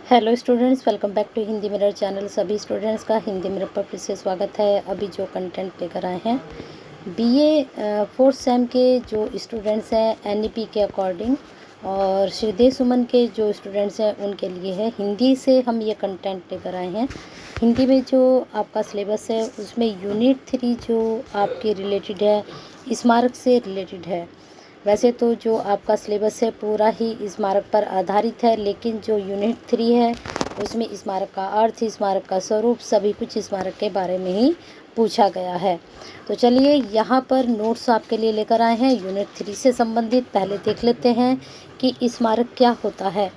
Hello students, welcome back to Hindi mirror channel. सभी students का Hindi mirror पर फिर से स्वागत है। अभी जो कंटेंट लेकर आए हैं बीए फोर्थ सेम के जो स्टूडेंट्स हैं एनईपी के अकॉर्डिंग, और श्रीदेव सुमन के जो स्टूडेंट्स हैं उनके लिए है। हिंदी से हम ये कंटेंट लेकर आए हैं। हिंदी में जो आपका सिलेबस है उसमें यूनिट 3 जो आपके रिलेटेड है, स्मारक से रिलेटेड है। वैसे तो जो आपका सिलेबस है पूरा ही स्मारक पर आधारित है, लेकिन जो यूनिट 3 है उसमें स्मारक का अर्थ, स्मारक का स्वरूप, सभी कुछ स्मारक के बारे में ही पूछा गया है। तो चलिए यहाँ पर नोट्स आपके लिए लेकर आए हैं यूनिट 3 से संबंधित। पहले देख लेते हैं कि स्मारक क्या होता है।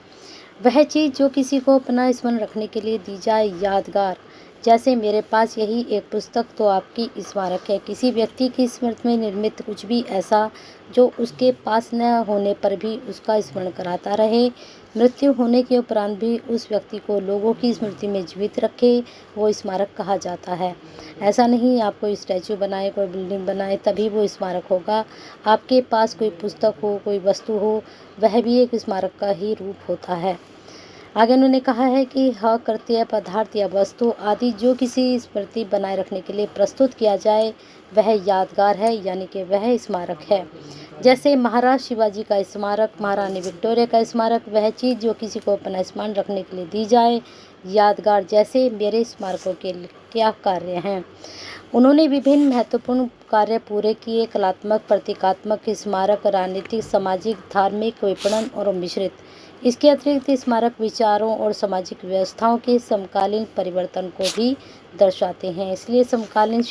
वह चीज़ जो किसी को अपना स्मरण रखने के लिए दी जाए, यादगार। जैसे मेरे पास यही एक पुस्तक तो आपकी स्मारक है। किसी व्यक्ति की स्मृति में निर्मित कुछ भी ऐसा जो उसके पास न होने पर भी उसका स्मरण कराता रहे, मृत्यु होने के उपरांत भी उस व्यक्ति को लोगों की स्मृति में जीवित रखे, वो स्मारक कहा जाता है। ऐसा नहीं आप कोई स्टैचू बनाए, कोई बिल्डिंग बनाए तभी वो स्मारक होगा। आपके पास कोई पुस्तक हो, कोई वस्तु हो, वह भी एक स्मारक का ही रूप होता है। आगे उन्होंने कहा है कि कृत्य, पदार्थ या वस्तु आदि जो किसी स्मृति बनाए रखने के लिए प्रस्तुत किया जाए वह यादगार है, यानी कि वह स्मारक है। जैसे महाराज शिवाजी का स्मारक, महारानी विक्टोरिया का स्मारक, वह चीज़ जो किसी को अपना स्मरण रखने के लिए दी जाए, यादगार। जैसे मेरे स्मारकों के क्या कार्य हैं। उन्होंने विभिन्न महत्वपूर्ण कार्य पूरे किए। कलात्मक, प्रतीकात्मक स्मारक, राजनीतिक, सामाजिक, धार्मिक, विपणन और मिश्रित। इसके अतिरिक्त स्मारक विचारों और सामाजिक व्यवस्थाओं के समकालीन परिवर्तन को भी दर्शाते हैं, इसलिए समकालीन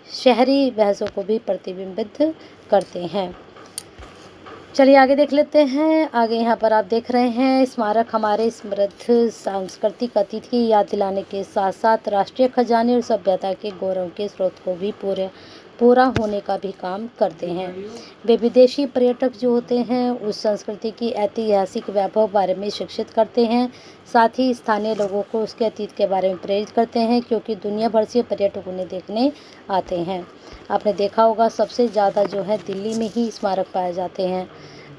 शहरी बहसों को भी प्रतिबिंबित करते हैं। चलिए आगे देख लेते हैं। आगे यहाँ पर आप देख रहे हैं स्मारक हमारे समृद्ध सांस्कृतिक अतीत की याद दिलाने के साथ साथ राष्ट्रीय खजाने और सभ्यता के गौरव के स्रोत को भी पूरा होने का भी काम करते हैं। वे विदेशी पर्यटक जो होते हैं उस संस्कृति की ऐतिहासिक वैभव बारे में शिक्षित करते हैं, साथ ही स्थानीय लोगों को उसके अतीत के बारे में प्रेरित करते हैं, क्योंकि दुनिया भर से पर्यटक उन्हें देखने आते हैं। आपने देखा होगा सबसे ज़्यादा जो है दिल्ली में ही स्मारक पाए जाते हैं।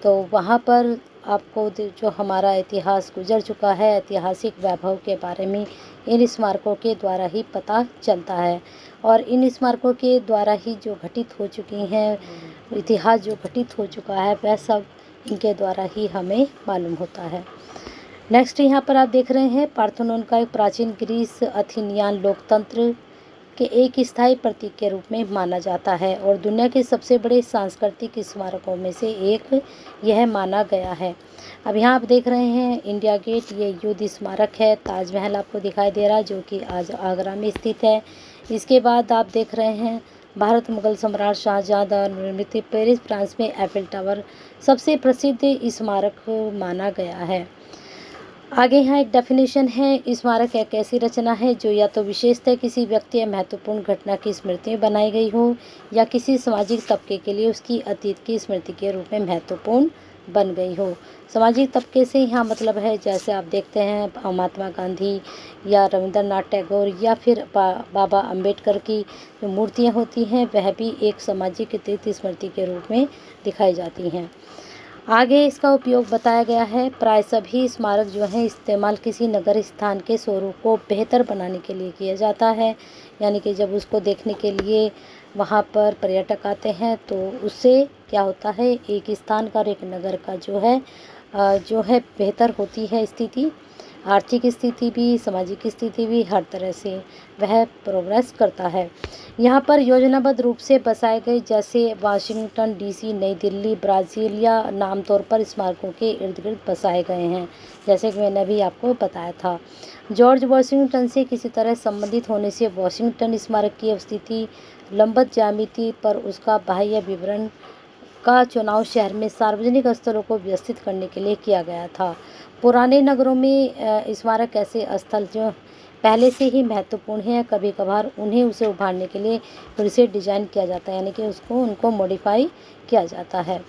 तो वहाँ पर आपको जो हमारा इतिहास गुजर चुका है, ऐतिहासिक वैभव के बारे में इन स्मारकों के द्वारा ही पता चलता है, और इन स्मारकों के द्वारा ही जो घटित हो चुकी हैं, इतिहास जो घटित हो चुका है वह सब इनके द्वारा ही हमें मालूम होता है। नेक्स्ट यहाँ पर आप देख रहे हैं पार्थेनोन का एक प्राचीन ग्रीस अथेनियन लोकतंत्र के एक स्थायी प्रतीक के रूप में माना जाता है और दुनिया के सबसे बड़े सांस्कृतिक स्मारकों में से एक यह माना गया है। अब यहाँ आप देख रहे हैं इंडिया गेट, ये युद्ध स्मारक है। ताजमहल आपको दिखाई दे रहा है जो कि आज आगरा में स्थित है। इसके बाद आप देख रहे हैं भारत मुगल सम्राट शाहजहां द्वारा निर्मित पेरिस फ्रांस में एफिल टावर सबसे प्रसिद्ध स्मारक माना गया है। आगे यहाँ एक डेफिनेशन है, स्मारक एक ऐसी रचना है जो या तो विशेषतः किसी व्यक्ति या महत्वपूर्ण घटना की स्मृति में बनाई गई हो, या किसी सामाजिक तबके के लिए उसकी अतीत की स्मृति के रूप में महत्वपूर्ण बन गई हो। सामाजिक तबके से यहाँ मतलब है जैसे आप देखते हैं महात्मा गांधी या रविंद्रनाथ टैगोर या फिर बाबा अम्बेडकर की जो मूर्तियाँ होती हैं वह भी एक सामाजिक अतीत स्मृति के रूप में दिखाई जाती हैं। आगे इसका उपयोग बताया गया है। प्राय सभी स्मारक जो हैं इस्तेमाल किसी नगर स्थान के स्वरूप को बेहतर बनाने के लिए किया जाता है, यानी कि जब उसको देखने के लिए वहाँ पर पर्यटक आते हैं तो उससे क्या होता है, एक स्थान का और एक नगर का जो है बेहतर होती है स्थिति, आर्थिक स्थिति भी, सामाजिक स्थिति भी, हर तरह से वह प्रोग्रेस करता है। यहाँ पर योजनाबद्ध रूप से बसाए गए जैसे वाशिंगटन डीसी, नई दिल्ली, ब्राज़ीलिया नाम तौर पर स्मारकों के इर्द गिर्द बसाए गए हैं, जैसे कि मैंने अभी आपको बताया था। जॉर्ज वाशिंगटन से किसी तरह संबंधित होने से वाशिंगटन स्मारक की अवस्थिति लंबवत ज्यामिति पर उसका बाह्य विवरण का चुनाव शहर में सार्वजनिक स्थलों को व्यवस्थित करने के लिए किया गया था। पुराने नगरों में स्मारक ऐसे स्थल जो पहले से ही महत्वपूर्ण हैं, कभी कभार उन्हें उसे उभारने के लिए फिर से डिजाइन किया जाता है, यानी कि उनको मॉडिफाई किया जाता है।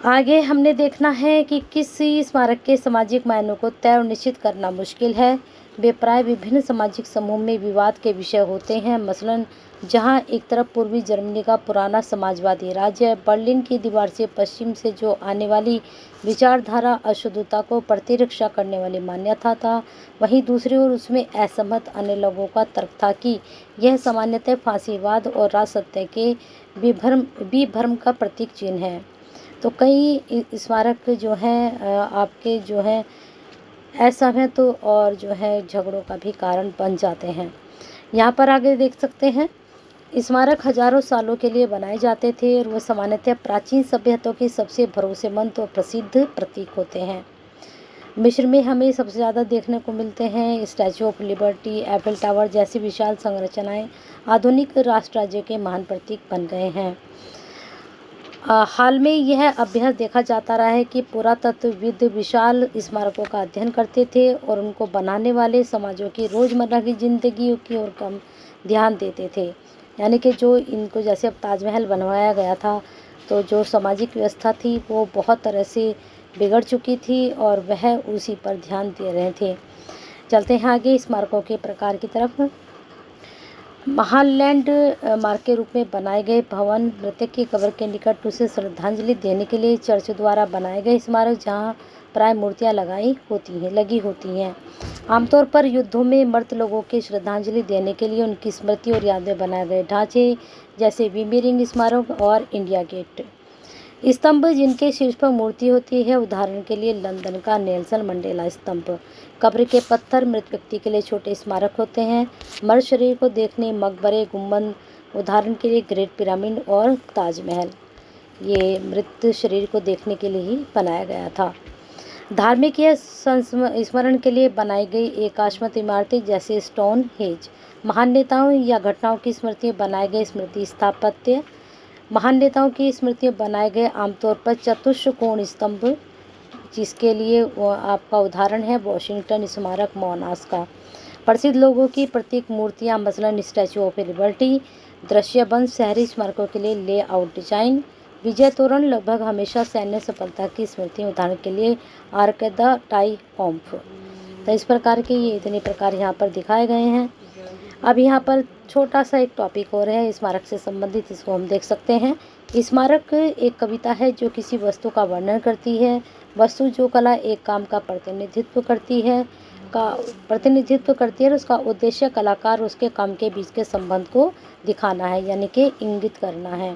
आगे हमने देखना है कि किसी स्मारक के सामाजिक मायनों को तय और निश्चित करना मुश्किल है। वे प्राय विभिन्न सामाजिक समूह में विवाद के विषय होते हैं। मसलन जहां एक तरफ पूर्वी जर्मनी का पुराना समाजवादी राज्य बर्लिन की दीवार से पश्चिम से जो आने वाली विचारधारा अशुद्धता को प्रतिरक्षा करने वाली मान्यता था, वहीं दूसरी ओर उसमें असहमत अन्य लोगों का तर्क था कि यह सामान्यतः फांसीवाद और राजसत्य के विभ्रम का प्रतीक चिन्ह है। तो कई स्मारक जो हैं आपके जो है असहमत और जो है झगड़ों का भी कारण बन जाते हैं। यहाँ पर आगे देख सकते हैं, स्मारक हजारों सालों के लिए बनाए जाते थे और वह सामान्यतः प्राचीन सभ्यताओं के सबसे भरोसेमंद और प्रसिद्ध प्रतीक होते हैं। मिस्र में हमें सबसे ज़्यादा देखने को मिलते हैं statue of liberty, Eiffel tower जैसी विशाल संरचनाएं आधुनिक राष्ट्र राज्य के महान प्रतीक बन गए हैं। हाल में यह अभ्यास देखा जाता रहा है कि पुरातत्वविद विशाल स्मारकों का अध्ययन करते थे और उनको बनाने वाले समाजों की रोज़मर्रा की ज़िंदगी की ओर कम ध्यान देते थे। यानी कि जो इनको, जैसे अब ताजमहल बनवाया गया था, तो जो सामाजिक व्यवस्था थी वो बहुत तरह से बिगड़ चुकी थी और वह उसी पर ध्यान दे रहे थे। चलते हैं आगे स्मारकों के प्रकार की तरफ। महालैंड मार्ग के रूप में बनाए गए भवन मृतक की कब्र के निकट उसे श्रद्धांजलि देने के लिए चर्च द्वारा बनाए गए स्मारक जहां प्राय मूर्तियां लगी होती हैं। आमतौर पर युद्धों में मृत लोगों की श्रद्धांजलि देने के लिए उनकी स्मृति और याद में बनाए गए ढांचे जैसे विमेरिंग स्मारक और इंडिया गेट। स्तंभ जिनके शीर्ष पर मूर्ति होती है, उदाहरण के लिए लंदन का नेल्सन मंडेला स्तंभ। कब्र के पत्थर मृत व्यक्ति के लिए छोटे स्मारक होते हैं। मृत शरीर को देखने मकबरे, गुंबद, उदाहरण के लिए ग्रेट पिरामिड और ताजमहल, ये मृत शरीर को देखने के लिए ही बनाया गया था। धार्मिक या स्मरण के लिए बनाई गई एकाश्मत इमारतें जैसे स्टोन हेज। महान नेताओं या घटनाओं की स्मृति बनाए गए स्मृति स्थापत्य। महान नेताओं की स्मृति बनाए गए आमतौर पर चतुष्कोण स्तंभ, जिसके लिए आपका उदाहरण है वॉशिंगटन स्मारक मोनास का। प्रसिद्ध लोगों की प्रतीक मूर्तियां मसलन स्टैचू ऑफ लिबर्टी। दृश्यबंध शहरी स्मारकों के लिए लेआउट डिजाइन। विजय तोरण लगभग हमेशा सैन्य सफलता की स्मृति, उदाहरण के लिए आर्क द ट्रायम्फ। तो इस प्रकार के ये इतने प्रकार यहाँ पर दिखाए गए हैं। अब यहाँ पर छोटा सा एक टॉपिक और है स्मारक से संबंधित, इसको हम देख सकते हैं। स्मारक एक कविता है जो किसी वस्तु का वर्णन करती है। वस्तु जो कला एक काम का प्रतिनिधित्व करती है और उसका उद्देश्य कलाकार उसके काम के बीच के संबंध को दिखाना है, यानी कि इंगित करना है।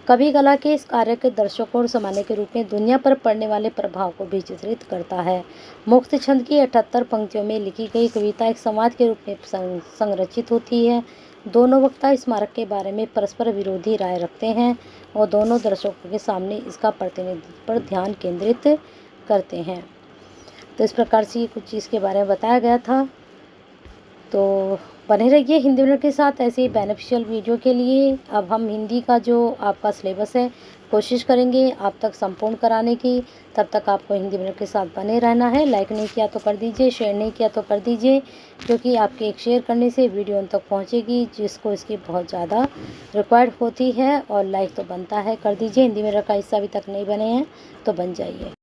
कवि कला के इस कार्य के दर्शकों और समाने के रूप में दुनिया पर पड़ने वाले प्रभाव को भी चित्रित करता है। मुक्त छंद की 78 पंक्तियों में लिखी गई कविता एक समाज के रूप में संरचित होती है। दोनों वक्ता स्मारक के बारे में परस्पर विरोधी राय रखते हैं और दोनों दर्शकों के सामने इसका प्रतिनिधित्व पर ध्यान केंद्रित करते हैं। तो इस प्रकार से कुछ चीज़ के बारे में बताया गया था। तो बने रहिए हिंदी मीडियम के साथ ऐसे ही बेनिफिशियल वीडियो के लिए। अब हम हिंदी का जो आपका सिलेबस है कोशिश करेंगे आप तक संपूर्ण कराने की। तब तक आपको हिंदी मीडियम के साथ बने रहना है। लाइक नहीं किया तो कर दीजिए, शेयर नहीं किया तो कर दीजिए, क्योंकि आपके एक शेयर करने से वीडियो उन तक पहुंचेगी जिसको इसकी बहुत ज़्यादा रिक्वायर्ड होती है। और लाइक तो बनता है, कर दीजिए। हिंदी मीडियम का हिस्सा अभी तक नहीं बने हैं तो बन जाइए।